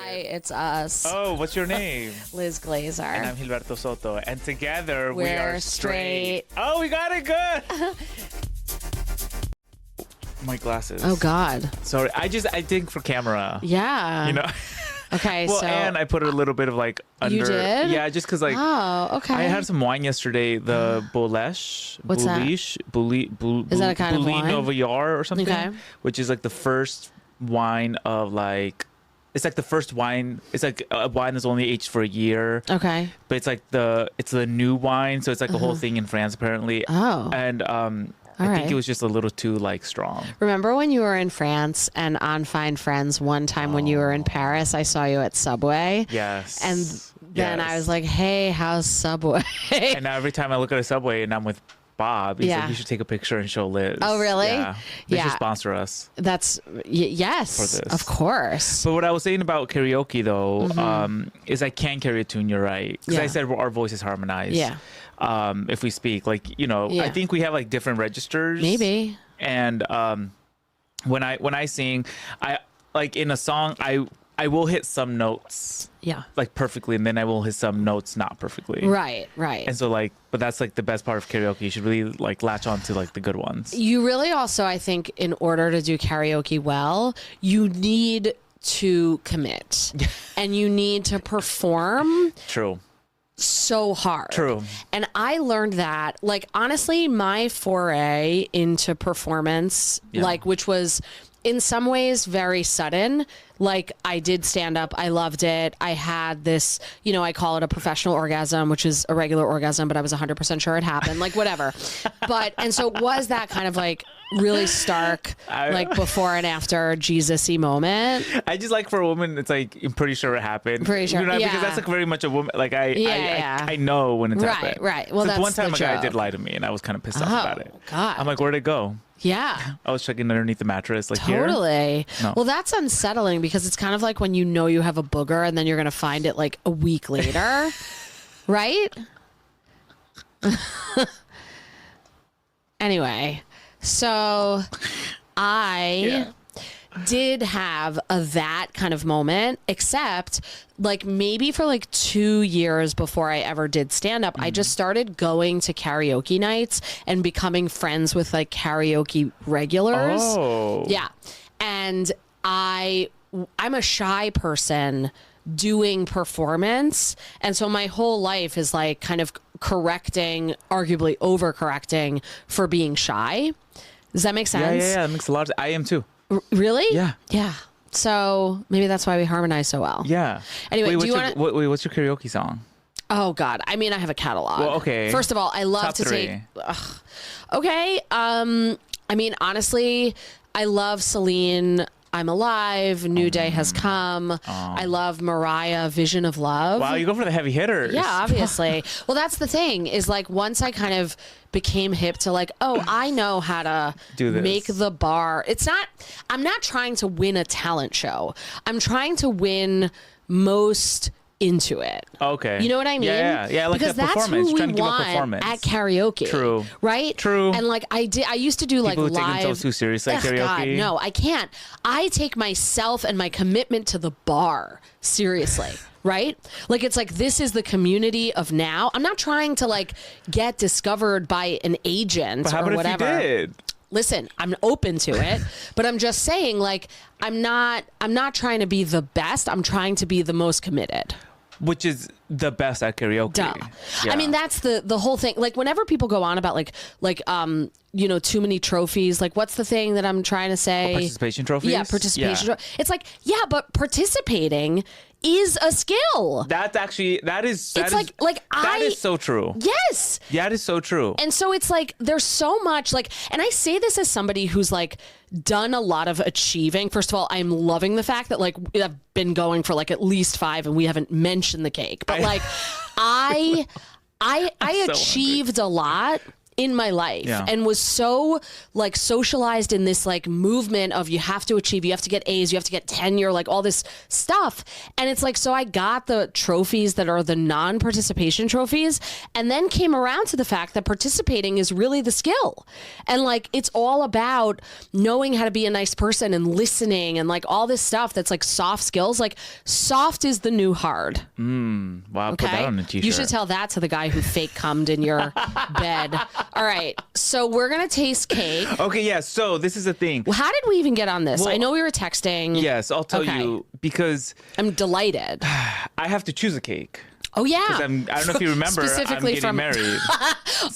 Hi, it's us. Oh, what's your name? Liz Glazer. And I'm Gilberto Soto. And together we We're are straight. Oh, we got it good. My glasses. Oh, God. Sorry. I think for camera. Yeah. You know? Okay, Well, so... and I put a little bit of like under. You did? Yeah, just because like. Oh, okay. I had some wine yesterday, the Boulesh. What's that? Is that a kind of wine? Novoyar or something? Okay. Which is like the first wine of like. It's like the first wine. It's like a wine that's only aged for a year. Okay. But it's like it's the new wine, so it's like the whole thing in France apparently. Oh. And I think it was just a little too like strong. Remember when you were in France and on Find Friends one time when you were in Paris, I saw you at Subway. Yes. And then I was like, hey, how's Subway? And now every time I look at a Subway and I'm with Bob, he's like, you should take a picture and show Liz. Oh, really? Yeah. They Yeah. should sponsor us. That's, yes, For this. of course. But what I was saying about karaoke though, is I can carry a tune, you're right. Because I said our voices harmonize. Yeah. If we speak, like, I think we have like different registers. Maybe. And when I sing, I like in a song, I will hit some notes. Yeah. Like perfectly, and then I will hit some notes not perfectly. Right. And so like, but that's like the best part of karaoke. You should really like latch on to like the good ones. You really also, I think, in order to do karaoke well, you need to commit and you need to perform. True. So hard. True. And I learned that, like, honestly, my foray into performance, like, which was in some ways very sudden. Like, I did stand up. I loved it. I had this, I call it a professional orgasm, which is a regular orgasm, but I was 100% sure it happened, like whatever. And so it was that kind of like really stark, like before and after Jesus-y moment. I just like for a woman, it's like, I'm pretty sure it happened. Pretty sure. Because that's like very much a woman. Like I know when it's happened. Right. Well, that's one time the a guy joke. did lie to me and I was kind of pissed off about it. God. I'm like, where'd it go? Yeah. I was checking underneath the mattress, like here. Totally. No. Well, that's unsettling because it's kind of like when you know you have a booger and then you're going to find it like a week later. Right? Anyway, so I did have that kind of moment, except like maybe for like 2 years before I ever did stand up, I just started going to karaoke nights and becoming friends with like karaoke regulars. Oh. Yeah. And I'm a shy person doing performance. And so my whole life is like kind of correcting, arguably overcorrecting for being shy. Does that make sense? Yeah. That makes a lot of sense. I am too. Really? Yeah. Yeah. So maybe that's why we harmonize so well. Yeah. Anyway, wait, do you want to... Wait, what's your karaoke song? Oh, God. I mean, I have a catalog. Well, okay. First of all, I love Top to three. take... Ugh. Okay. I mean, honestly, I love Celine, I'm Alive, New Day Has Come. I love Mariah, Vision of Love. Wow, you go for the heavy hitters. Yeah, obviously. Well, that's the thing is like once I kind of became hip to like, oh, I know how to do this. Make the bar. I'm not trying to win a talent show. I'm trying to win most into it. Okay. You know what I mean? Yeah. Like because that that's performance. who we Trying to give a want performance. at karaoke. True. Right? True. And like I used to do like People who take live. themselves too seriously at Ugh, karaoke. God, no, I can't. I take myself and my commitment to the bar seriously. Right? Like, it's like, this is the community of now. I'm not trying to like get discovered by an agent But how or about whatever. if you did? Listen, I'm open to it, but I'm just saying like, I'm not trying to be the best. I'm trying to be the most committed. Which is the best at karaoke. Duh. Yeah. I mean, that's the whole thing. Like whenever people go on about too many trophies, like what's the thing that I'm trying to say? Participation trophies? Yeah, participation. It's like, yeah, but participating is a skill. That is so true. Yes. That is so true. And so it's like, there's so much like, and I say this as somebody who's like done a lot of achieving. First of all, I'm loving the fact that like I've been going for like at least 5 and we haven't mentioned the cake, but like I so achieved a lot in my life and was so like socialized in this like movement of you have to achieve, you have to get A's, you have to get tenure, like all this stuff. And it's like, so I got the trophies that are the non-participation trophies, and then came around to the fact that participating is really the skill. And like, it's all about knowing how to be a nice person and listening and like all this stuff that's like soft skills. Like soft is the new hard. Wow. Okay. Put that on a t-shirt. You should tell that to the guy who fake cummed in your bed. All right. So we're going to taste cake. Okay. Yeah. So this is the thing. Well, how did we even get on this? Well, I know we were texting. Yes. I'll tell you because I'm delighted. I have to choose a cake. Oh yeah. I don't know if you remember, Specifically I'm getting married.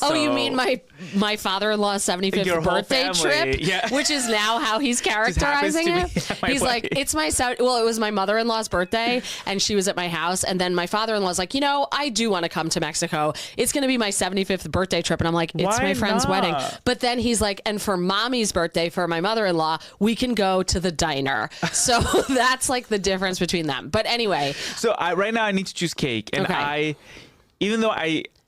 Oh, you mean my father-in-law's 75th birthday trip? Yeah. Which is now how he's characterizing it. He's like, it's it was my mother-in-law's birthday and she was at my house, and then my father-in-law's like, I do want to come to Mexico. It's going to be my 75th birthday trip. And I'm like, it's Why my friend's not? wedding. But then he's like, and for mommy's birthday, for my mother-in-law, we can go to the diner. So that's like the difference between them. But anyway. So right now I need to choose cake, and even though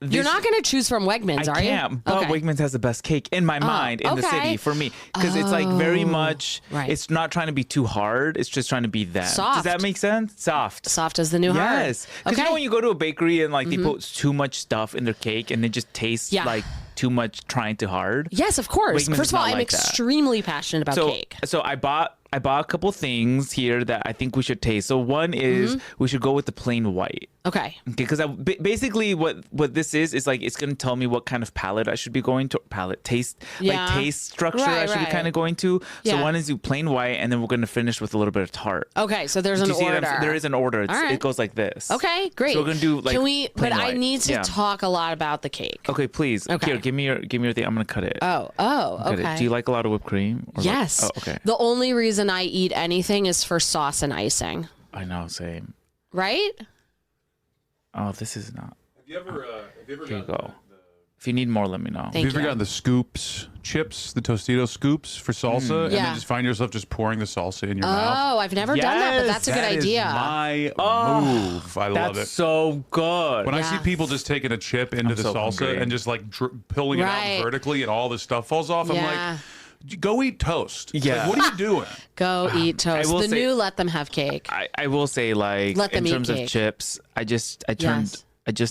you're not going to choose from Wegmans, are you? I can't, but Wegmans has the best cake in my mind in the city for me, because it's like very much, it's not trying to be too hard. It's just trying to be that. Soft. Does that make sense? Soft as the new hard. Yes. Because when you go to a bakery and like they put too much stuff in their cake and it just tastes like too much trying too hard. Yes, of course. Wegmans First of all, I'm like extremely passionate about cake. So I bought a couple things here that I think we should taste. So one is we should go with the plain white. Okay. Because basically what this is like, it's going to tell me what kind of palette I should be going to, taste structure I should be kind of going to. So one is plain white, and then we're going to finish with a little bit of tart. Okay, so there's an order. There is an order. It goes like this. Okay, great. So we're going to do like but I white. need to talk a lot about the cake. Okay, please. Okay. Here, give me your thing. I'm going to cut it. Oh, okay. Do you like a lot of whipped cream? Yes. Okay. The only reason I eat anything is for sauce and icing. I know, same. Right? Oh, this is not. Have you ever Here you go. If you need more, let me know. Thank have you ever you. gotten the scoops chips, the Tostito scoops for salsa, and Yeah. then just find yourself just pouring the salsa in your mouth? Oh, I've never done that, but Yes, that's a good That is idea. my move. I love That's it. so good. When I see Yes. people just taking a chip into I'm the so salsa hungry. and just like pulling it Right. out vertically and all the stuff falls off, I'm Yeah. like, go eat toast. Yeah. Like, what are you doing? Go eat toast. will The say- new let them have cake. I will say, like, Let them in eat terms cake. of chips, I just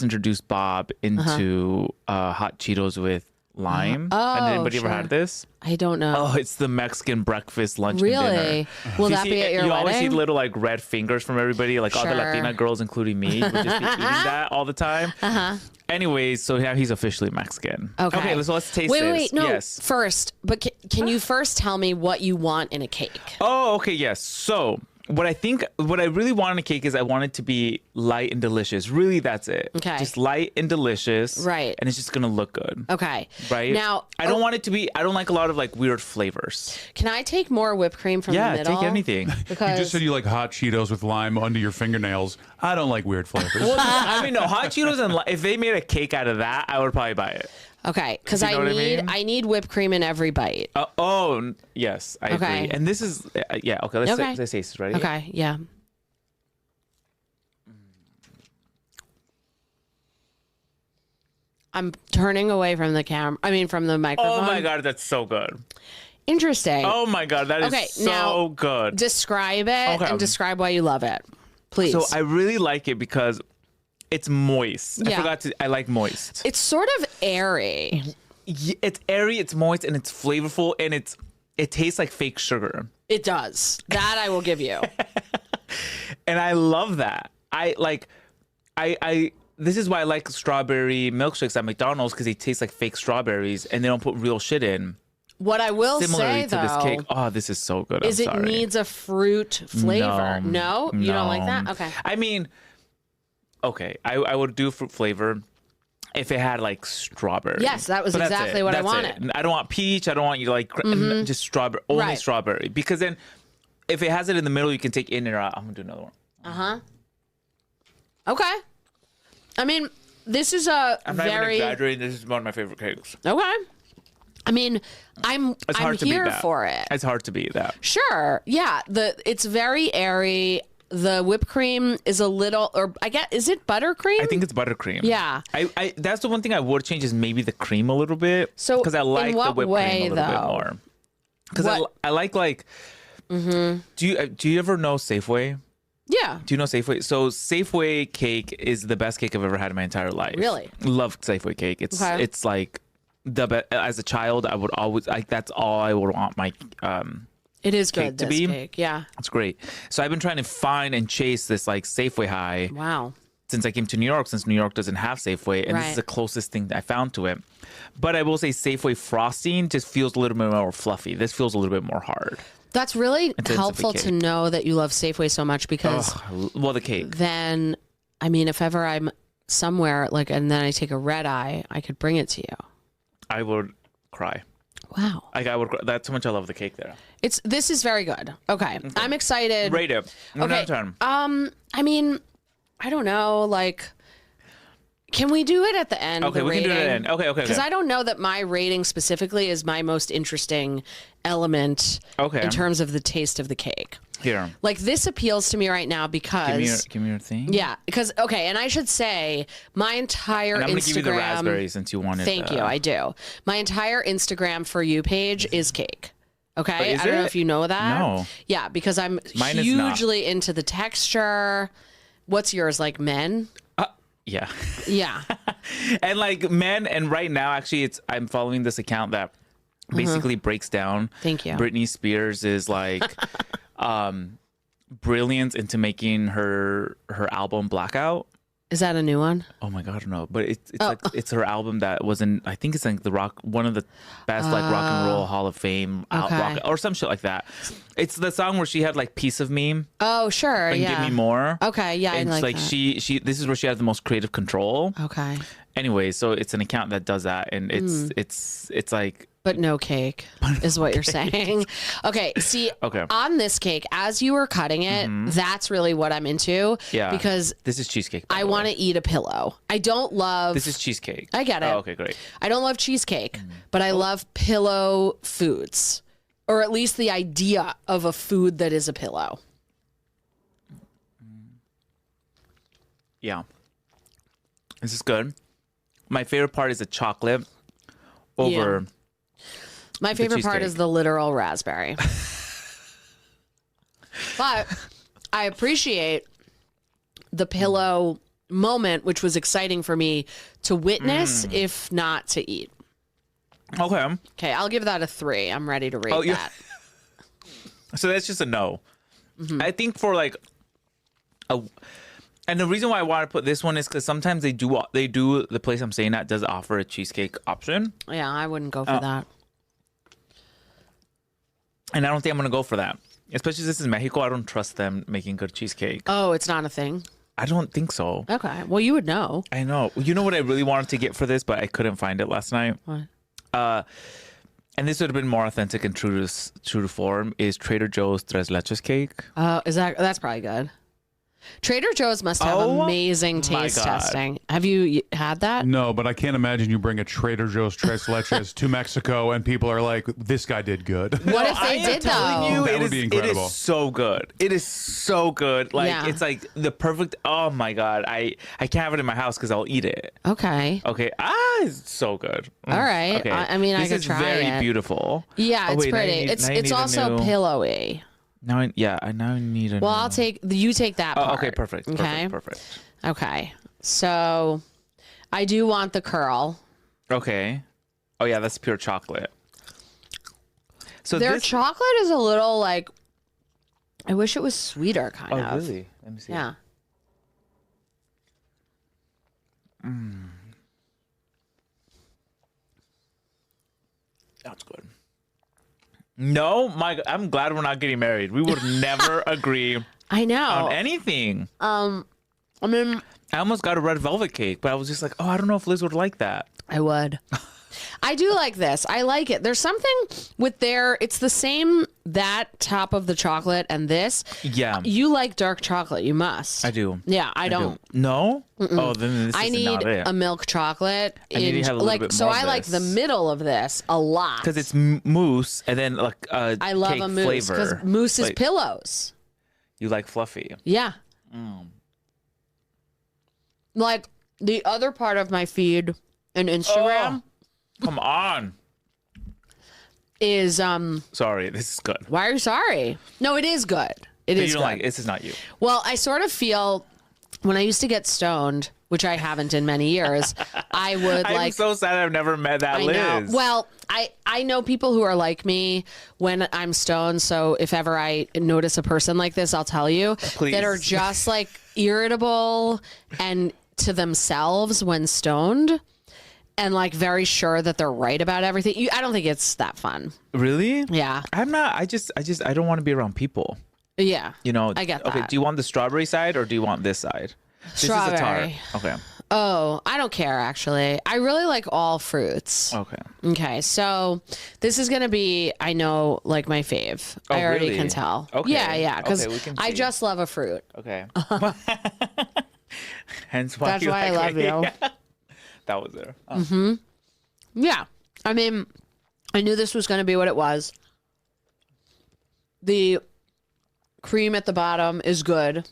introduced Bob Uh-huh. into hot Cheetos with lime. Oh, Has anybody ever sure. had this? I don't know. Oh, it's the Mexican breakfast, lunch, and Really? dinner. Will You that see- be at your You always see wedding? little like red fingers from everybody, like all the Sure. Latina girls, including me, would just be eating that all the time. Anyways, so now he's officially Mexican. Okay. So let's taste Wait, this. wait, no. Yes. First, but can you first tell me what you want in a cake? Oh, okay, yes. So what I really want in a cake is I want it to be light and delicious. Really, that's it. Okay. Just light and delicious. Right. And it's just gonna look good. Okay. Right. Now, I don't want it to be. I don't like a lot of like weird flavors. can I take more whipped cream from the Yeah, middle? take anything. Because You just said you like hot Cheetos with lime under your fingernails. I don't like weird flavors. Well, I mean, no, hot Cheetos and if they made a cake out of that, I would probably buy it. okay, because You know what I mean? I need whipped cream in every bite. Yes, I Okay. agree. And this is okay. Let's taste this. Ready? Okay, yeah. I'm turning away from the camera. I mean, from the microphone. Oh my god, that's so good. Interesting. Oh my god, that is Okay, so now, good. Describe it Okay. and describe why you love it, please. So I really like it because it's moist. Yeah. I like moist. It's sort of airy. It's airy, it's moist, and it's flavorful, and it tastes like fake sugar. It does. That I will give you. And I love that. This is why I like strawberry milkshakes at McDonald's, because they taste like fake strawberries and they don't put real shit in. What I will Similarly say, to this cake. though, Oh, this is so good. is I'm it sorry. needs a fruit flavor. No? You don't like that? No. Okay. I mean, okay, I would do fruit flavor if it had like strawberry. Yes, that was But that's exactly it. what I That's wanted. it. I don't want peach. I don't want you like just strawberry, only Right. strawberry. Because then if it has it in the middle, you can take in or out. I'm going to do another one. Okay. I mean, this is a I'm not even very... exaggerating. This is one of my favorite cakes. Okay. I mean, I'm It's hard to beat here that. for it. It's hard to beat that. Sure. Yeah. It's very airy. the whipped cream is a little, or I guess, is it buttercream? I think it's buttercream. Yeah. I that's the one thing I would change is maybe the cream a little bit. So because I like in the what whipped way, cream a little bit though? more. Because I like. Do you ever know Safeway? Yeah. Do you know Safeway? So Safeway cake is the best cake I've ever had in my entire life. Really? Love Safeway cake. It's like the best. As a child, I would always like that's all I would want my It is cake good, to this be. cake. Yeah. It's great. So I've been trying to find and chase this like Safeway high. Wow. Since I came to New York, since New York doesn't have Safeway, and this is the closest thing that I found to it. But I will say Safeway frosting just feels a little bit more fluffy. This feels a little bit more hard. That's really helpful to know that you love Safeway so much because the cake. Then, I mean, if ever I'm somewhere like, and then I take a red eye, I could bring it to you. I would cry. Wow. Like I would. That's how much I love the cake there. This is very good. Okay. I'm excited. Rate it. Okay. I mean, I don't know. Like, can we do it at the end? Okay, we can do it at the end. Okay. Because I don't know that my rating specifically is my most interesting element in terms of the taste of the cake. Here. Like, this appeals to me right now because... Give me your thing. Yeah, because, okay, and I should say, my entire and I'm Instagram... going to give you the raspberry since you wanted... Thank you, I do. My entire Instagram For You page is cake. Okay? I don't know if you know that. No. Yeah, because I'm hugely into the texture. What's yours, like men? Yeah. Yeah. And like men, and right now, actually, I'm following this account that basically breaks down Thank you. Britney Spears is like brilliance into making her album Blackout. Is that a new one? Oh my god, no! But it's her album that was in. I think it's like one of the best like rock and roll Hall of Fame rock, or some shit like that. It's the song where she had like "Piece of Me." Oh sure, and yeah. Give Me More. Okay, yeah, and I like it's like that. she. This is where she has the most creative control. Okay. Anyway, so it's an account that does that, and it's like. But no cake is what you're saying. Okay. See, on this cake, as you were cutting it, that's really what I'm into. Yeah. Because this is cheesecake. I want to eat a pillow. I don't love. This is cheesecake. I get it. Oh, okay, great. I don't love cheesecake, but I love pillow foods, or at least the idea of a food that is a pillow. Yeah. This is good. My favorite part is the chocolate over. Yeah. My favorite part is the literal raspberry. But I appreciate the pillow moment, which was exciting for me to witness, if not to eat. Okay. Okay, I'll give that a 3. I'm ready to rate that. So that's just a no. I think for like and the reason why I want to put this one is because sometimes they do the place I'm staying at does offer a cheesecake option. Yeah, I wouldn't go for that. And I don't think I'm going to go for that. Especially since this is Mexico, I don't trust them making good cheesecake. Oh, it's not a thing? I don't think so. Okay. Well, you would know. I know. You know what I really wanted to get for this, but I couldn't find it last night? What? And this would have been more authentic and true to form, is Trader Joe's Tres Leches cake. That's probably good. Trader Joe's must have amazing taste testing. Have you had that? No, but I can't imagine you bring a Trader Joe's Tres Leches to Mexico and people are like, this guy did good. What if they did, though? That would be incredible. It is so good. It is so good. Like, it's like the perfect, oh my God. I can't have it in my house because I'll eat it. Okay. Okay. It's so good. All right. Okay. I mean, I could try it. This is very beautiful. Yeah, it's pretty. It's also pillowy. Now I need a. Well, you take that part. Okay, perfect. Okay, perfect. Okay, so I do want the curl. Okay. Oh yeah, that's pure chocolate. So their chocolate is a little like. I wish it was sweeter, kind of. Oh really? Let me see. Yeah. That's good. No, I'm glad we're not getting married. We would never agree. I know on anything. I mean, I almost got a red velvet cake, but I was just like, oh, I don't know if Liz would like that. I would. I do like this. I like it. There's something with it's the same, that top of the chocolate and this. Yeah. You like dark chocolate. You must. I do. Yeah, I don't. No? Oh, then this is not it. I need a milk chocolate. I need to have a little bit so more I of like this. the middle of this a lot. Because it's mousse and then like I love cake a mousse because flavor. mousse is pillows. You like fluffy. Yeah. Like the other part of my feed and Instagram. Come on. Is sorry, this is good. Why are you sorry? No, it is good. It is you don't good. Like this is not you. Well, I sort of feel when I used to get stoned, which I haven't in many years, I would I'm so sad I've never met that Liz. Know. Well, I know people who are like me when I'm stoned. So if ever I notice a person like this, I'll tell you. Please. That are just like irritable and to themselves when stoned. And like very sure that they're right about everything. I don't think it's that fun. Really? Yeah. I'm not. I don't want to be around people. Yeah. You know. I get that. Okay. Do you want the strawberry side or do you want this side? Strawberry. This is a tart. Okay. Oh, I don't care actually. I really like all fruits. Okay. Okay. So this is gonna be, I know, like my fave. Oh, I already really? can tell. Okay. Yeah. Because we can I see. just love a fruit. Okay. Hence why. That's why I love you. That was there. Yeah. I mean, I knew this was going to be what it was. The cream at the bottom is good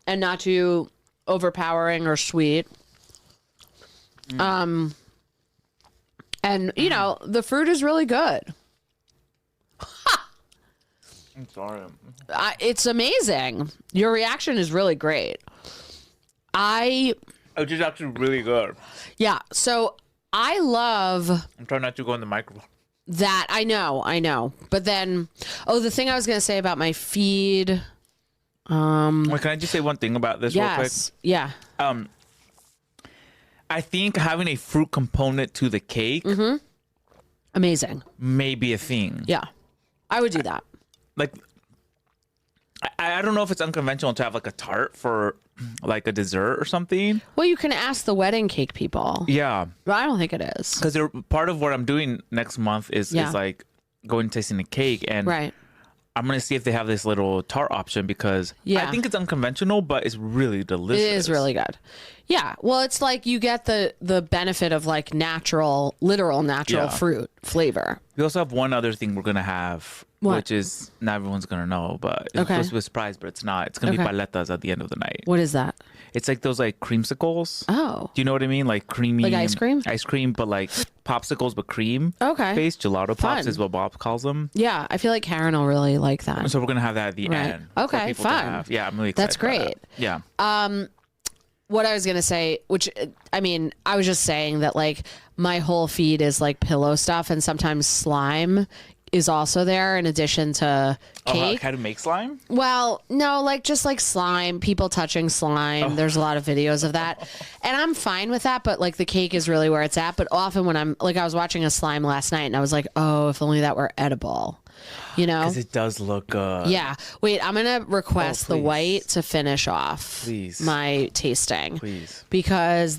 and not too overpowering or sweet. And, you know, the fruit is really good. I'm sorry. It's amazing. Your reaction is really great. Which is actually really good. Yeah. So I love I'm trying not to go in the microphone. that. I know. But then, the thing I was going to say about my feed. Wait, can I just say one thing about this real quick? Yeah. I think having a fruit component to the cake Amazing. may be a thing. Yeah. I would do that. Like, I don't know if it's unconventional to have like a tart for like a dessert or something. Well, you can ask the wedding cake people. Yeah. But I don't think it is. Because part of what I'm doing next month is Yeah. like going tasting the cake. And Right. I'm going to see if they have this little tart option because Yeah. I think it's unconventional, but it's really delicious. It is really good. Yeah. Well, it's like you get the benefit of like literal natural Yeah. fruit flavor. We also have one other thing we're going to have, What? which is not everyone's going to know, but it's Okay. supposed to be a surprise, but it's not. It's going to Okay. be paletas at the end of the night. What is that? It's like those like creamsicles. Oh. Do you know what I mean? Like creamy. Like ice cream? Ice cream, but like popsicles, but cream. Okay. Based. Gelato pops Fun. is what Bob calls them. Yeah. I feel like Karen will really like that. So we're going to have that at the Right. end. for Okay, people to fun. have. Yeah, I'm really excited. That's about great. that. Yeah. What I was going to say, which, I mean, I was just saying that like my whole feed is like pillow stuff and sometimes slime is also there in addition to cake. How to make slime? Well, no, like just like slime, people touching slime. There's a lot of videos of that. And I'm fine with that, but like the cake is really where it's at. But often when I'm like, I was watching a slime last night and I was like, oh, if only that were edible, you know? Because it does look good. Yeah. Wait, I'm going to request the please. white to finish off Please. my tasting. Please. Because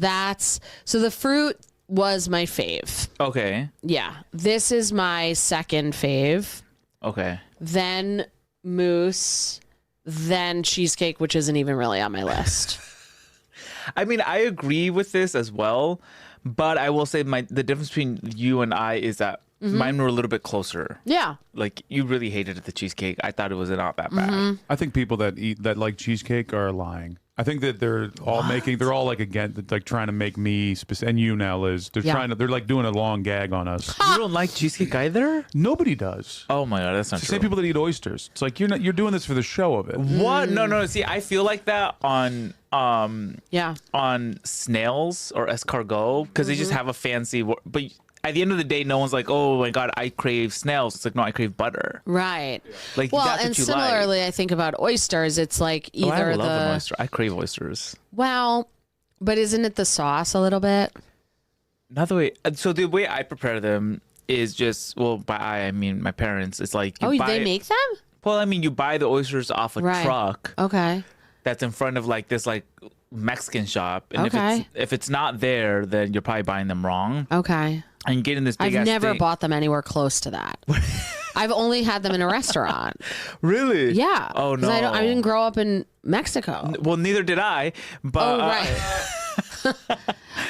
so the fruit was my fave. Okay. Yeah. This is my second fave. Okay. Then mousse, then cheesecake, which isn't even really on my list. I mean, I agree with this as well, but I will say the difference between you and I is that mine were a little bit closer. Yeah. Like you really hated the cheesecake. I thought it was not that bad. I think people that like cheesecake are lying. I think that they're all like again, like trying to make me and you now, Liz. They're like doing a long gag on us. You don't like cheesecake either? Nobody does. Oh my god, that's not It's the true. same people that eat oysters. It's like you're doing this for the show of it. What? No. See, I feel like that on Yeah. on snails or escargot because they just have a fancy. But at the end of the day, no one's like, "Oh my god, I crave snails." It's like, no, I crave butter. Right. Like, well, that's and what you similarly, I think about oysters. It's like Oh, I either love an oyster. I crave oysters. well, but isn't it the sauce a little bit? Not the way. So the way I prepare them is just by I mean my parents. It's like Oh, they make them? Well, I mean, you buy the oysters off a Right. truck Okay. that's in front of like this like Mexican shop, and Okay. if it's not there, then you're probably buying them wrong. Okay. And you get in this big. I've never bought them anywhere close to that. I've only had them in a restaurant. Really? Yeah. Oh 'Cause no. I didn't grow up in Mexico. Well, neither did I. But Oh, right.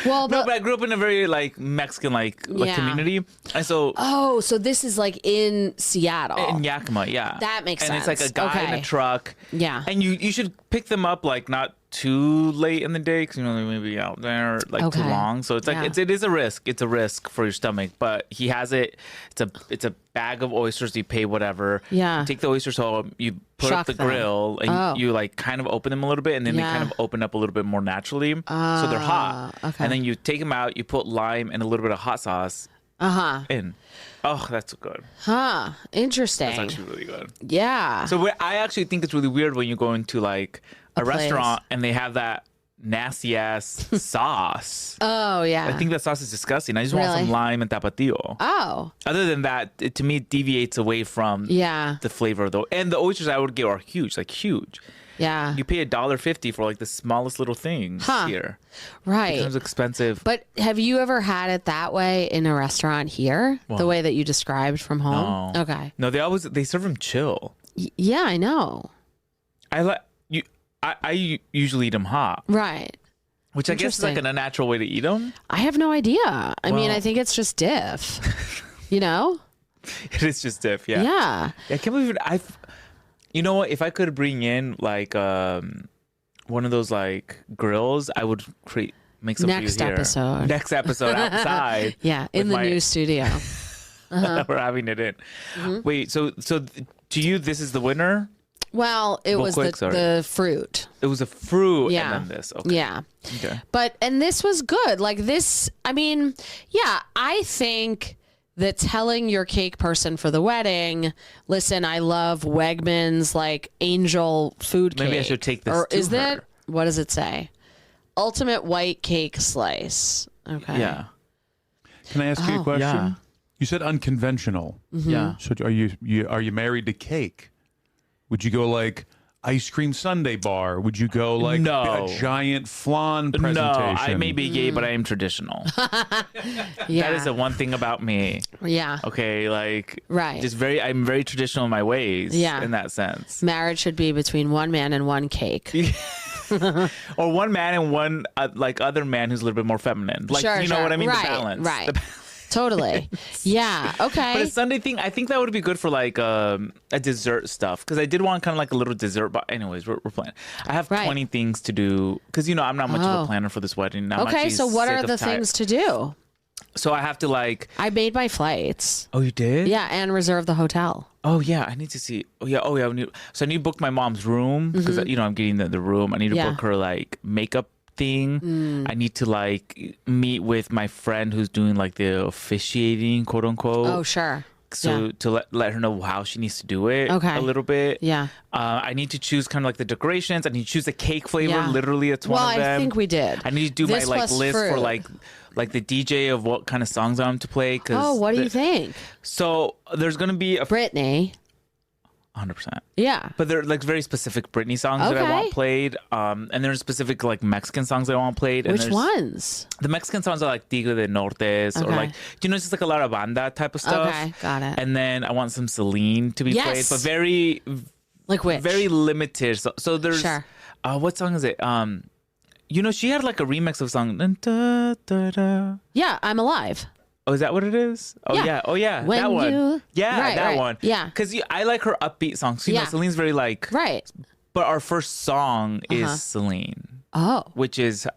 Well, no, but I grew up in a very like Mexican like community, and so so this is like in Seattle, in Yakima, yeah, that makes and sense. it's like a guy in a truck, and you should pick them up like not too late in the day because they may be out there like too long. So it's like it is a risk. It's a risk for your stomach, but he has it. It's a bag of oysters. You pay whatever. Yeah. You take the oysters home. You put up the grill and you like kind of open them a little bit, and then they kind of open up a little bit more naturally. So they're hot. Okay. And then you take them out. You put lime and a little bit of hot sauce. In. Oh, that's good. Interesting. That's actually really good. Yeah. So I actually think it's really weird when you go into like a restaurant and they have that nasty ass sauce. Oh yeah. I think that sauce is disgusting. I just want some lime and tapatio. Oh. Other than that, to me it deviates away from the flavor though. And the oysters I would get are huge, like huge. Yeah. You pay $1.50 for like the smallest little things here. Right. It becomes expensive. But have you ever had it that way in a restaurant here? What? The way that you described from home? No. Okay. No, they serve them chill. Yeah, I know. I usually eat them hot. Right. Which I guess is like an unnatural way to eat them. I have no idea. I mean, I think it's just diff. You know? It is just diff, yeah. Yeah. I can't believe it. You know what? If I could bring in like one of those like grills, I would make some Next episode. Next episode outside. Yeah, in the new studio. We're having it in. Mm-hmm. Wait, so to you, this is the winner? Well, it was the fruit. It was a fruit and then this. Okay. Yeah. Okay. And this was good. Like this, I mean, yeah, I think that telling your cake person for the wedding, listen, I love Wegmans like angel food cake. Maybe I should take this or to is her. that what does it say? Ultimate white cake slice. Okay. Yeah. Can I ask you a question? Yeah. You said unconventional. Mm-hmm. Yeah. So are you married to cake? Would you go like ice cream sundae bar? Would you go like a giant flan presentation? No, I may be gay, but I am traditional. Yeah. That is the one thing about me. Yeah. Okay, like right. I'm very traditional in my ways. Yeah. In that sense. Marriage should be between one man and one cake. Or one man and one like other man who's a little bit more feminine. Like you know what I mean? Right, the balance. Right. Totally. Yeah. Okay. But a Sunday thing, I think that would be good for like a dessert stuff because I did want kind of like a little dessert. But anyways, we're planning. I have 20 things to do because I'm not much of a planner for this wedding. Okay. So what are the things to do? So I have to like. I made my flights. Oh, you did? Yeah, and reserved the hotel. Oh yeah, I need to see. Oh yeah. So I need to book my mom's room because I'm getting the room. I need to book her like makeup thing. I need to like meet with my friend who's doing like the officiating, quote unquote. Oh sure. So to let her know how she needs to do it a little bit. Yeah. I need to choose kind of like the decorations. I need to choose the cake flavor. Literally, it's one of them. Well, I think we did. I need to do my like list for like the DJ of what kind of songs I want to play. What do you think? So there's gonna be a Britney. 100%. Yeah. But they're like very specific Britney songs that I want played. And there's specific like Mexican songs that I want played. And which ones? The Mexican songs are like Tigre de Nortes or like, it's just like a lot of banda type of stuff. Okay, got it. And then I want some Celine to be played, but very, like which? Very limited. So there's, what song is it? She had like a remix of a song. Da, da, da. Yeah, I'm Alive. Oh, is that what it is? Oh, yeah. Oh, yeah. When that one. Yeah, that one. Yeah. Because I like her upbeat songs. Celine's very like... Right. But our first song is Celine. Oh. Which is...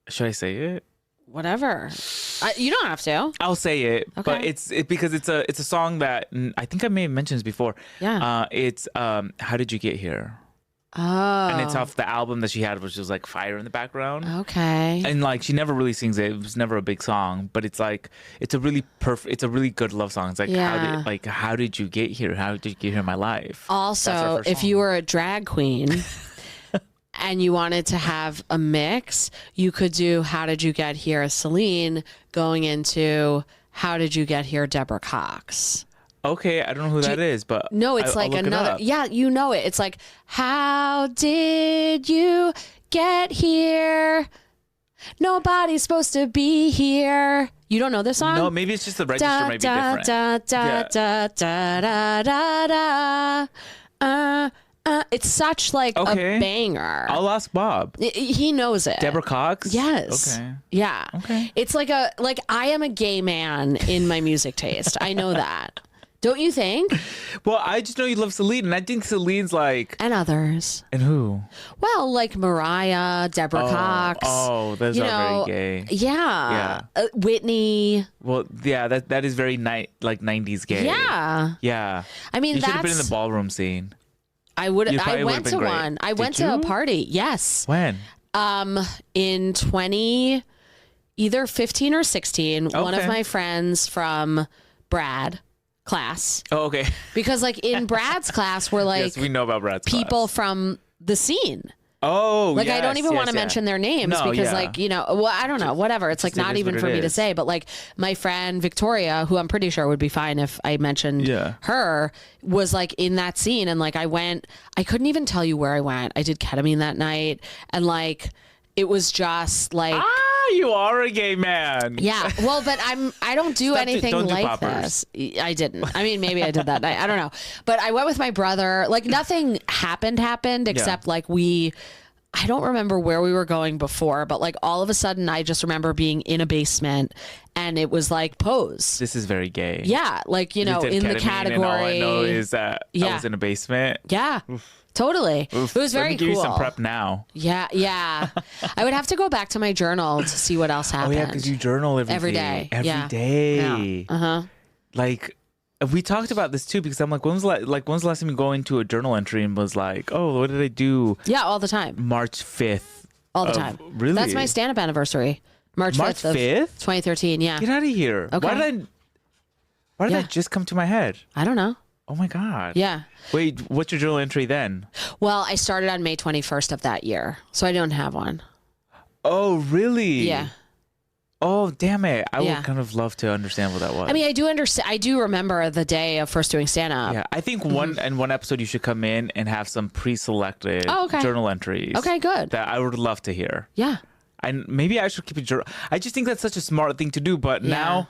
Should I say it? Whatever. You don't have to. I'll say it. Okay. But it's because it's a song that... I think I may have mentioned this before. Yeah. It's How Did You Get Here? Oh. And it's off the album that she had, which was like Fire in the background. Okay. And like she never really sings it. It was never a big song, but it's like it's a really good love song. It's like how did you get here? How did you get here in my life? Also, if you were a drag queen and you wanted to have a mix, you could do How Did You Get Here Celine going into How Did You Get Here Deborah Cox. Okay, I don't know who that is, but no, it's like another. Yeah, you know it. It's like, how did you get here? Nobody's supposed to be here. You don't know this song? No, maybe it's just the register might be different. Da da da da da da da. It's such like a banger. I'll ask Bob. He knows it. Deborah Cox? Yes. Okay. Yeah. Okay. It's like I am a gay man in my music taste. I know that. Don't you think? Well, I just know you love Celine, and I think Celine's like... And others. And who? Well, like Mariah, Deborah Cox. Oh, those are very gay. Yeah. Whitney. Well, yeah, that is very like 90s gay. Yeah. Yeah. I mean, you should have been in the ballroom scene. I went to one. I went to a party. Yes. When? In either 15 or 16, one of my friends from Brad class. Oh, okay. Because like in Brad's class, we're like, yes, we know about Brad's people class. From the scene. Oh, like, I don't even want to mention their names because like, you know, well, I don't know, whatever. It's like not even for me to say, but like my friend Victoria, who I'm pretty sure would be fine if I mentioned her, was like in that scene. And like, I couldn't even tell you where I went. I did ketamine that night. And like, it was just like, you are a gay man. Yeah. Well, but I don't do anything like this. I didn't. I mean, maybe I did that night. I don't know. But I went with my brother. Like nothing happened except like I don't remember where we were going before, but like all of a sudden I just remember being in a basement and it was like Pose. This is very gay. Yeah. Like, you know, in the category. And all I know is that I was in a basement. Yeah. Oof. Totally. Oof. It was very cool. Give you some prep now. Yeah. Yeah. I would have to go back to my journal to see what else happened. Oh yeah, because you journal every day. Every day. Yeah. Uh-huh. Like, we talked about this too because I'm like, when's the last time you go into a journal entry and was like, oh, what did I do? Yeah, all the time. March 5th. All the time. Really? That's my stand-up anniversary. March 5th of 2013. Yeah. Get out of here. Okay. Why did that just come to my head? I don't know. Oh my God. Yeah. Wait, what's your journal entry then? Well, I started on May 21st of that year, so I don't have one. Oh, really? Yeah. Oh, damn it. I would kind of love to understand what that was. I mean, I do understand. I do remember the day of first doing stand-up. Yeah, I think one episode you should come in and have some pre-selected journal entries. Okay, good. That I would love to hear. Yeah. And maybe I should keep a journal. I just think that's such a smart thing to do, but now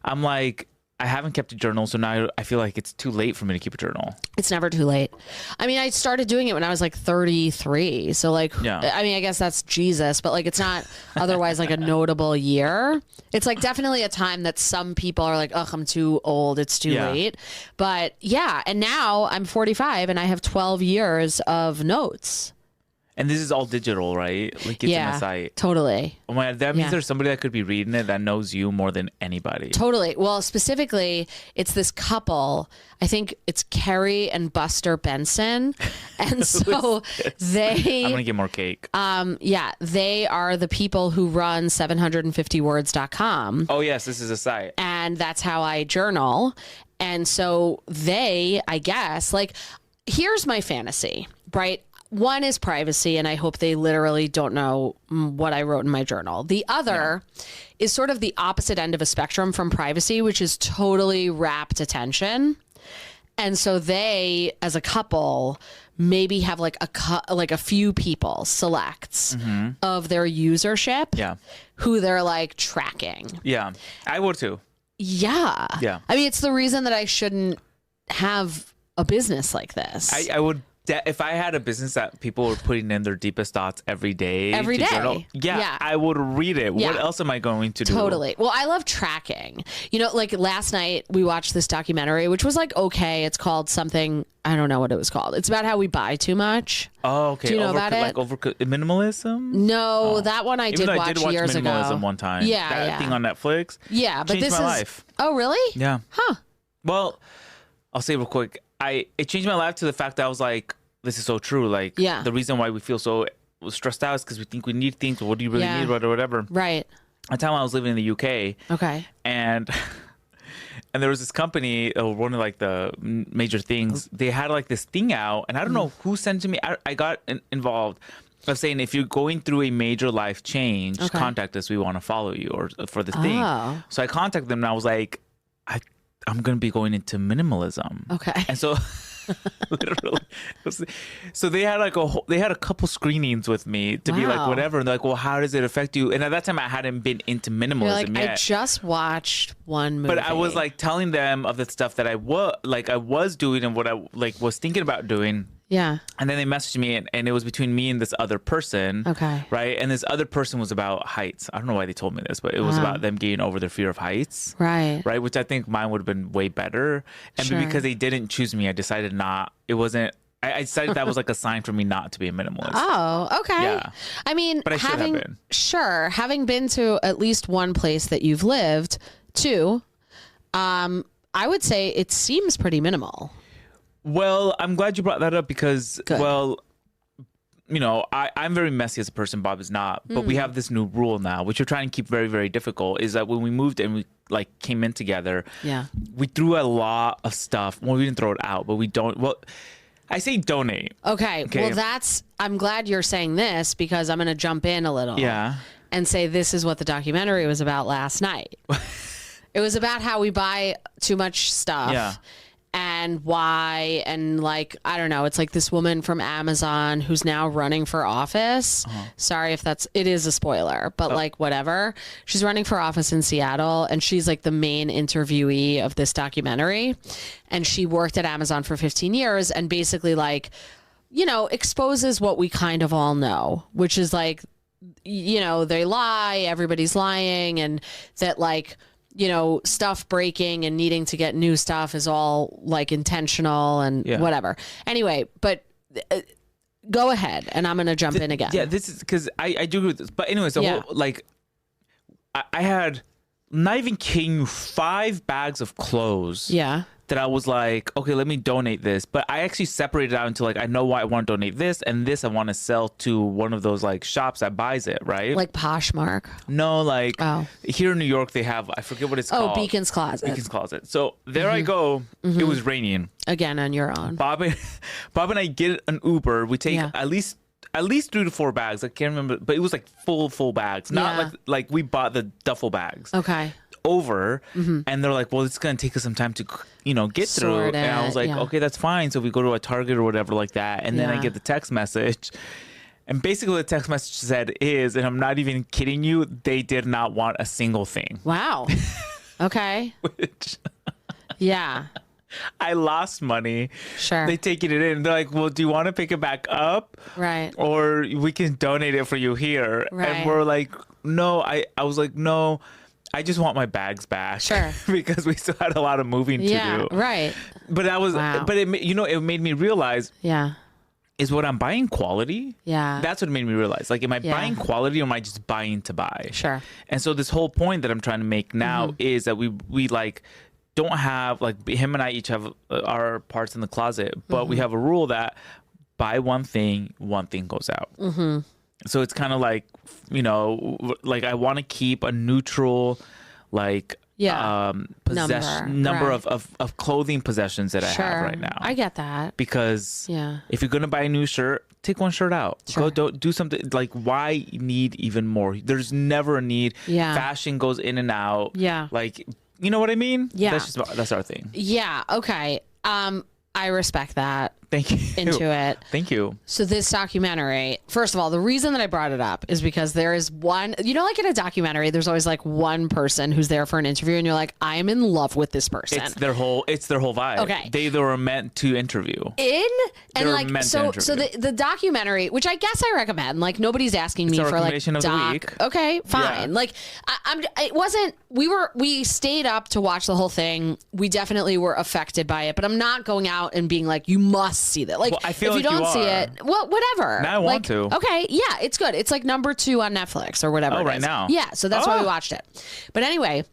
I'm like, I haven't kept a journal, so now I feel like it's too late for me to keep a journal. It's never too late. I mean, I started doing it when I was like 33. So like, I mean, I guess that's Jesus, but like, it's not otherwise like a notable year. It's like definitely a time that some people are like, ugh, I'm too old. It's too late. But yeah. And now I'm 45 and I have 12 years of notes. And this is all digital, right? Like it's in a site. Totally. Oh my God, that means there's somebody that could be reading it that knows you more than anybody. Totally. Well, specifically, it's this couple. I think it's Carrie and Buster Benson. And so they... I'm going to get more cake. Yeah, they are the people who run 750words.com. Oh, yes, this is a site. And that's how I journal. And so they, I guess, like, here's my fantasy, right? One is privacy, and I hope they literally don't know what I wrote in my journal. The other is sort of the opposite end of a spectrum from privacy, which is totally rapt attention. And so they, as a couple, maybe have like a few people selects of their usership who they're like tracking. Yeah, I would too. Yeah. Yeah. I mean, it's the reason that I shouldn't have a business like this. I would. If I had a business that people were putting in their deepest thoughts every day, journal, I would read it. Yeah. What else am I going to do? Totally. Well, I love tracking. You know, like last night we watched this documentary, which was like, okay, it's called something. I don't know what it was called. It's about how we buy too much. Oh, okay. Do you know about it? Like minimalism? No, that one I did watch years ago. Minimalism one time. Yeah, that thing on Netflix. Yeah, but changed my life. Oh, really? Yeah. Huh. Well, I'll say real quick. It changed my life to the fact that I was like, this is so true. Like, the reason why we feel so stressed out is because we think we need things. What do you really need? Or whatever. Right. At the time I was living in the UK. Okay. And there was this company, one of like the major things. They had like this thing out, and I don't know who sent it to me. I got involved. I was saying, if you're going through a major life change, contact us. We want to follow you or for this thing. So I contacted them, and I was like, I'm going to be going into minimalism. Okay. And so... literally, so they had like they had a couple screenings with me to be like whatever, and they're like, well, how does it affect you? And at that time I hadn't been into minimalism yet. I just watched one movie, but I was like telling them of the stuff that I was doing and what I like was thinking about doing. Yeah. And then they messaged me, and it was between me and this other person. Okay. Right. And this other person was about heights. I don't know why they told me this, but it was about them getting over their fear of heights. Right. Right. Which I think mine would have been way better. And Sure. because they didn't choose me, I decided not. It wasn't. I decided that was like a sign for me not to be a minimalist. Oh, okay. Yeah. I mean, But I should have been. Sure. Having been to at least one place that you've lived, two, I would say it seems pretty minimal. Well, I'm glad you brought that up because, Good. well, you know, I'm very messy as a person. Bob is not. But we have this new rule now, which we're trying to keep very, very difficult, is that when we moved and we like came in together, Yeah. we threw a lot of stuff. Well, we didn't throw it out, but we don't. Well, I say donate. Okay. Well, I'm glad you're saying this because I'm going to jump in a little. Yeah. And say this is what the documentary was about last night. It was about how we buy too much stuff. Yeah. And why, and like, I don't know, it's like this woman from Amazon who's now running for office. Sorry if it is a spoiler, but like whatever. She's running for office in Seattle and she's like the main interviewee of this documentary. And she worked at Amazon for 15 years and basically like, you know, exposes what we kind of all know, which is like, you know, they lie, everybody's lying, and that like, you know, stuff breaking and needing to get new stuff is all like intentional and whatever. Anyway, but go ahead and I'm going to jump in again. Yeah, this is because I do agree with this. But anyways, the whole, like, I had, not even kidding you, 5 bags of clothes. Yeah. That I was like, okay, let me donate this. But I actually separated out into like, I know why I want to donate this, and this I want to sell to one of those like shops that buys it, right? Like Poshmark. No, like here in New York they have, I forget what it's called. Oh, Beacon's Closet. Beacon's Closet. So there I go. It was raining. Again on your own. Bob and I get an Uber. We take at least 3 to 4 bags. I can't remember, but it was like full bags. Not like we bought the duffel bags. Okay. Over and they're like, well, it's gonna take us some time to, you know, get through. And I was like, okay, that's fine. So we go to a Target or whatever like that, and then I get the text message, and basically the text message said and I'm not even kidding you, they did not want a single thing. Wow. Okay. Which yeah. I lost money. Sure. They taking it in. They're like, well, do you want to pick it back up? Right. Or we can donate it for you here. Right. And we're like, no. I was like, no. I just want my bags back. Sure. Because we still had a lot of moving to do. Yeah, right. But it, you know, it made me realize. Yeah. Is what I'm buying quality? Yeah. That's what made me realize. Like, am I buying quality or am I just buying to buy? Sure. And so this whole point that I'm trying to make now is that we like don't have, like, him and I each have our parts in the closet, but we have a rule that buy one thing goes out. Mm-hmm. So it's kind of like, you know, like I want to keep a neutral, like, number of clothing possessions that I have right now. I get that. Because if you're going to buy a new shirt, take one shirt out. Sure. Go do something. Like, why need even more? There's never a need. Yeah. Fashion goes in and out. Yeah. Like, you know what I mean? Yeah. That's our thing. Yeah. Okay. I respect that. Thank you. Into it. Thank you. So this documentary, first of all, the reason that I brought it up is because there is one, you know, like in a documentary, there's always like one person who's there for an interview and you're like, I'm in love with this person. It's their whole vibe. Okay. They were meant to interview. So the documentary, which I guess I recommend, like nobody's asking me for like of the week. Okay, fine. Yeah. Like we stayed up to watch the whole thing. We definitely were affected by it, but I'm not going out and being like, you must see that. Like, well, I feel if you like don't see it, well, whatever. Now I want to. Okay, yeah, it's good. It's like number 2 on Netflix or whatever. Oh, right now. Yeah, so that's why we watched it. But anyway,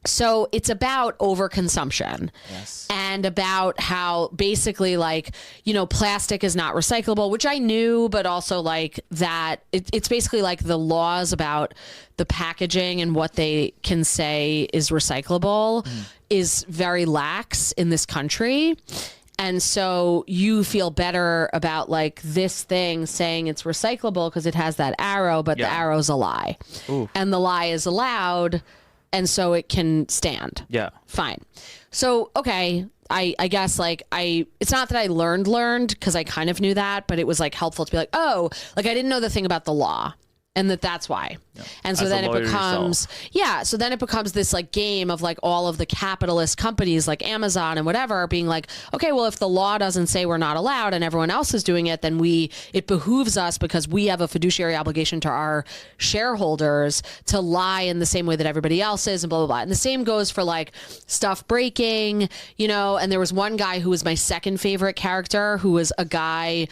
so it's about overconsumption. Yes. And about how basically, like, you know, plastic is not recyclable, which I knew, but also like that it's basically like the laws about the packaging and what they can say is recyclable is very lax in this country. And so you feel better about like this thing saying it's recyclable because it has that arrow, but the arrow's a lie. Ooh. And the lie is allowed. And so it can stand. Yeah. Fine. So, okay. I guess like it's not that I learned because I kind of knew that, but it was like helpful to be like, oh, like I didn't know the thing about the law. And that's why. Yeah. And so As then a it lawyer becomes, yourself. so then it becomes this like game of like all of the capitalist companies like Amazon and whatever being like, okay, well, if the law doesn't say we're not allowed and everyone else is doing it, then it behooves us because we have a fiduciary obligation to our shareholders to lie in the same way that everybody else is and blah, blah, blah. And the same goes for like stuff breaking, and there was one guy who was my second favorite character who was a guy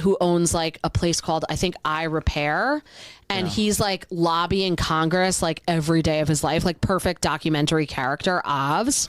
who owns like a place called, I think, I Repair. And he's like lobbying Congress like every day of his life, like perfect documentary character, Ovs,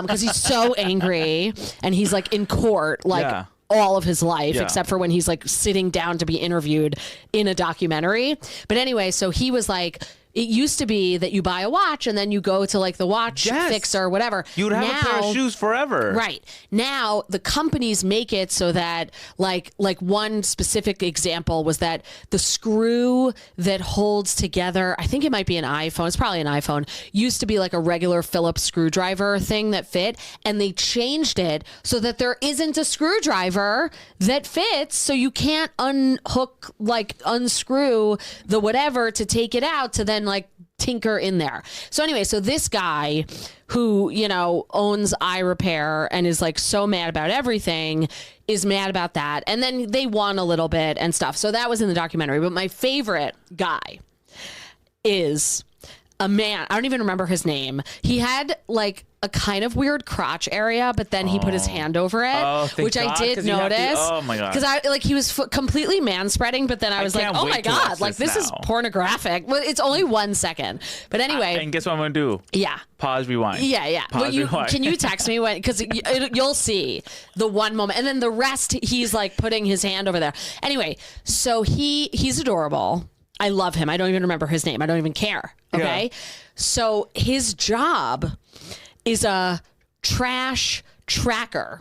because he's so angry and he's like in court, like all of his life, except for when he's like sitting down to be interviewed in a documentary. But anyway, so he was like, it used to be that you buy a watch and then you go to like the watch fixer or whatever. You would have a pair of shoes forever. Right. Now the companies make it so that like one specific example was that the screw that holds together, I think it might be an iPhone, it's probably an iPhone, used to be like a regular Phillips screwdriver thing that fit. And they changed it so that there isn't a screwdriver that fits. So you can't unscrew the whatever to take it out to then like tinker in there. So anyway, so this guy who, owns I Repair and is like so mad about everything is mad about that. And then they won a little bit and stuff. So that was in the documentary. But my favorite guy is a man. I don't even remember his name. He had like a kind of weird crotch area, but then he put his hand over it, which I did notice. Oh my God. Because he was completely man-spreading, but then I was like, oh my God, like this is pornographic. Well, it's only 1 second. But anyway. And guess what I'm going to do? Yeah. Pause, rewind. Yeah. Pause, rewind. Can you text me when, because you'll see the one moment. And then the rest, he's like putting his hand over there. Anyway, so he's adorable. I love him. I don't even remember his name. I don't even care. Okay. Yeah. So his job is a trash tracker.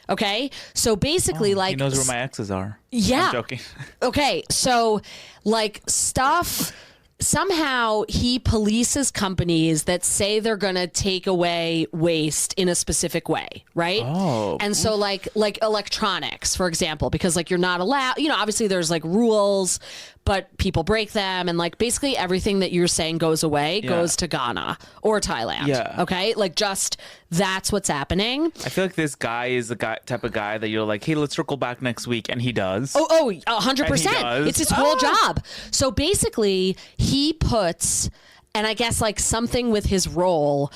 Okay. So basically he knows where my exes are. Yeah. I'm joking. Okay. So like stuff, somehow he polices companies that say they're going to take away waste in a specific way. Right. Oh. And so like electronics, for example, because like you're not allowed, obviously there's like rules, but people break them. And like basically everything that you're saying goes away, goes to Ghana or Thailand. Yeah. Okay. Like just that's what's happening. I feel like this guy is the type of guy that you're like, hey, let's circle back next week. And he does. 100%. It's his whole job. So basically he puts, and I guess like something with his role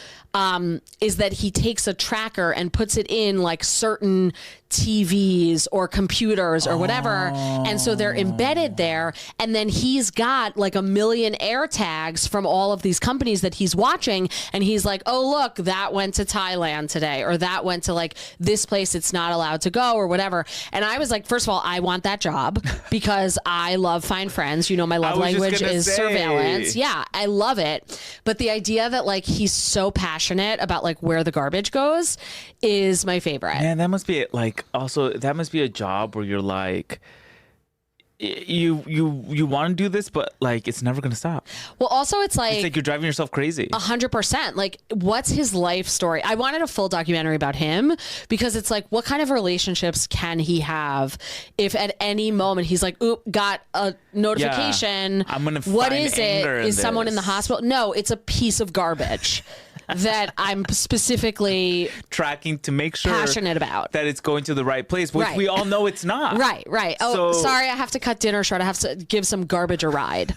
is that he takes a tracker and puts it in like certain TVs or computers or whatever. And so they're embedded there. And then he's got like 1 million air tags from all of these companies that he's watching. And he's like, oh, look, that went to Thailand today, or that went to like this place it's not allowed to go or whatever. And I was like, first of all, I want that job because I love Find Friends. My love language is surveillance. Yeah, I love it. But the idea that like he's so passionate about like where the garbage goes is my favorite. Man, that must be like, also that must be a job where you're like you want to do this, but like it's never gonna stop. Well, also it's like you're driving yourself crazy. 100%. Like, what's his life story? I wanted a full documentary about him because it's like, what kind of relationships can he have if at any moment he's like, oop, got a notification. I'm gonna what is it? Is someone in the hospital? No, it's a piece of garbage. That I'm specifically tracking to make sure passionate about that it's going to the right place, which we all know it's not. Right. Oh, sorry, I have to cut dinner short. I have to give some garbage a ride.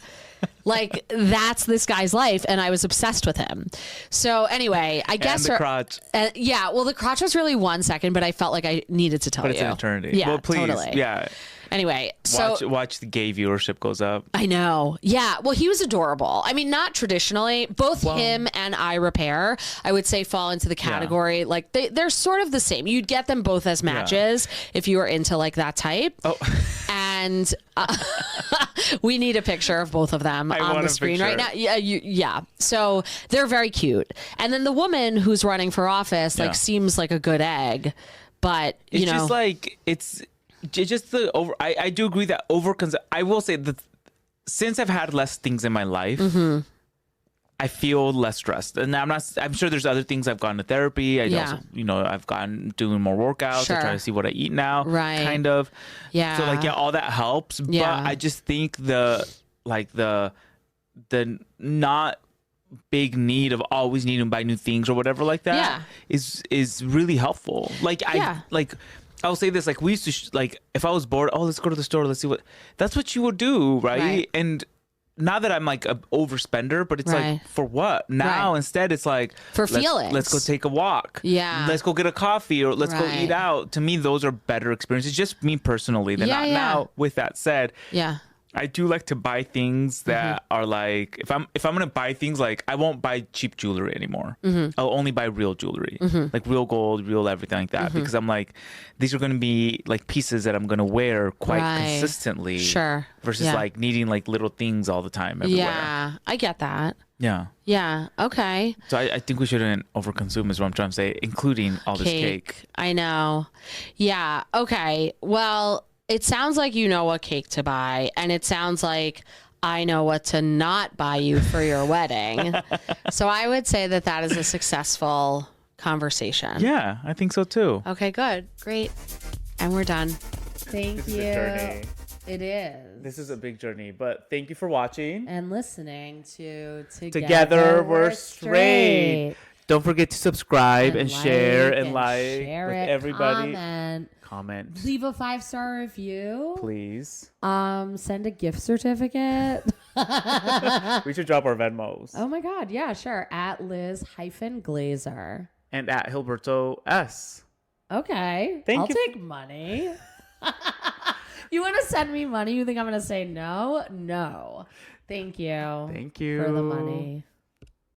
Like that's this guy's life, and I was obsessed with him. So anyway, I guess the crotch. Yeah, well, the crotch was really 1 second, but I felt like I needed to tell you. But it's an eternity. Yeah, well, please. Totally. Yeah. Anyway, watch the gay viewership goes up. I know. Yeah. Well, he was adorable. I mean, not traditionally. Both him and I Repair, I would say, fall into the category. Like they're sort of the same. You'd get them both as matches if you were into like that type. Oh. And we need a picture of both of them on the screen right now. Yeah. So they're very cute. And then the woman who's running for office seems like a good egg, but it's just like it's just the over. I do agree that I will say that since I've had less things in my life, I feel less stressed. And I'm sure there's other things. I've gone to therapy. Also, I've gotten doing more workouts. I try to see what I eat now. Right. Kind of. Yeah. So all that helps. Yeah. But I just think the like the not big need of always needing to buy new things or whatever like that is really helpful. Like I'll say this, like we used to like if I was bored, oh, let's go to the store, let's see what, that's what you would do, right? And not that I'm like an overspender, but it's like, for what? Now instead it's like for feelings. Let's go take a walk. Yeah. Let's go get a coffee, or let's go eat out. To me, those are better experiences. Just me personally. Now, with that said, I do like to buy things that are like, if I'm gonna buy things, like I won't buy cheap jewelry anymore. I'll only buy real jewelry, like real gold, real everything like that, because I'm like, these are gonna be like pieces that I'm gonna wear quite consistently. Sure. Versus like needing like little things all the time everywhere. Yeah, I get that. Yeah. Yeah. Okay. So I think we shouldn't overconsume, is what I'm trying to say, including all this cake. I know. Yeah. Okay. Well, it sounds like you know what cake to buy, and it sounds like I know what to not buy you for your wedding. So I would say that is a successful conversation. Yeah, I think so too. Okay, good. Great. And we're done. Thank you. Is a journey. It is. This is a big journey, but thank you for watching. And listening to Together We're Straight. Don't forget to subscribe and share and like with everybody. Comment. Leave a 5-star review. Please. Send a gift certificate. We should drop our Venmos. Oh my God. Yeah, sure. At Liz-Glazer. And at Gilberto S. Okay. I'll take money. You want to send me money? You think I'm going to say no? No. Thank you. Thank you. For the money.